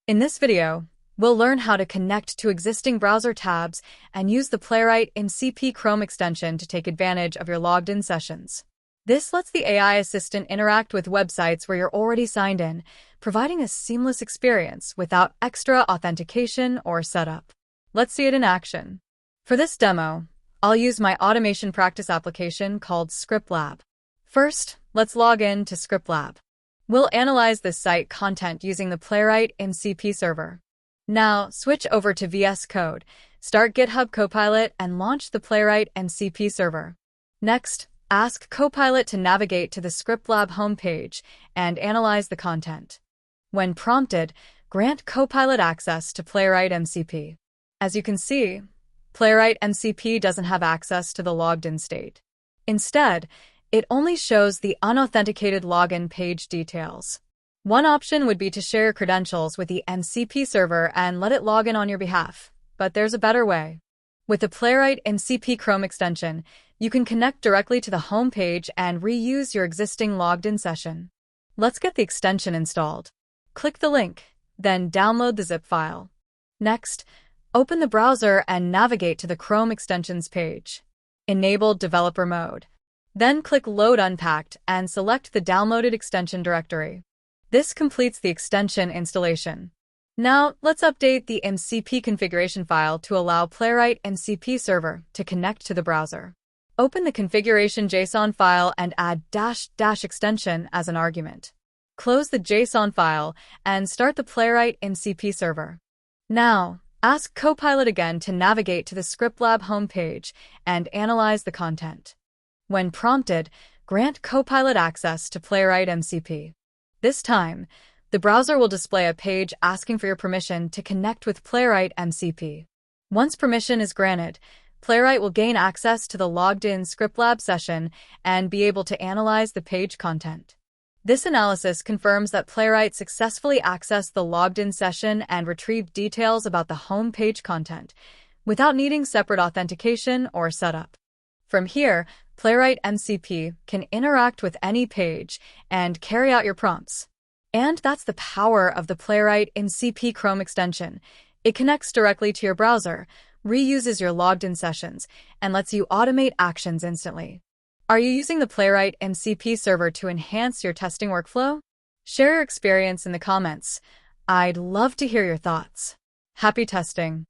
In this video, we'll learn how to connect to existing browser tabs and use the Playwright MCP Chrome extension to take advantage of your logged-in sessions. This lets the AI assistant interact with websites where you're already signed in, providing a seamless experience without extra authentication or setup. Let's see it in action. For this demo, I'll use my automation practice application called ScriptLab. First, let's log in to ScriptLab. We'll analyze the site content using the Playwright MCP Server. Now, switch over to VS Code, start GitHub Copilot, and launch the Playwright MCP Server. Next, ask Copilot to navigate to the ScriptLab homepage and analyze the content. When prompted, grant Copilot access to Playwright MCP. As you can see, Playwright MCP doesn't have access to the logged-in state. Instead, it only shows the unauthenticated login page details. One option would be to share your credentials with the MCP server and let it log in on your behalf, but there's a better way. With the Playwright MCP Chrome extension, you can connect directly to the home page and reuse your existing logged-in session. Let's get the extension installed. Click the link, then download the zip file. Next, open the browser and navigate to the Chrome extensions page. Enable developer mode. Then click Load Unpacked and select the downloaded extension directory. This completes the extension installation. Now, let's update the MCP configuration file to allow Playwright MCP Server to connect to the browser. Open the configuration JSON file and add -- extension as an argument. Close the JSON file and start the Playwright MCP Server. Now, ask Copilot again to navigate to the ScriptLab homepage and analyze the content. When prompted, grant Copilot access to Playwright MCP. This time, the browser will display a page asking for your permission to connect with Playwright MCP. Once permission is granted, Playwright will gain access to the logged-in ScriptLab session and be able to analyze the page content. This analysis confirms that Playwright successfully accessed the logged-in session and retrieved details about the home page content without needing separate authentication or setup. From here, Playwright MCP can interact with any page and carry out your prompts. And that's the power of the Playwright MCP Chrome extension. It connects directly to your browser, reuses your logged-in sessions, and lets you automate actions instantly. Are you using the Playwright MCP server to enhance your testing workflow? Share your experience in the comments. I'd love to hear your thoughts. Happy testing!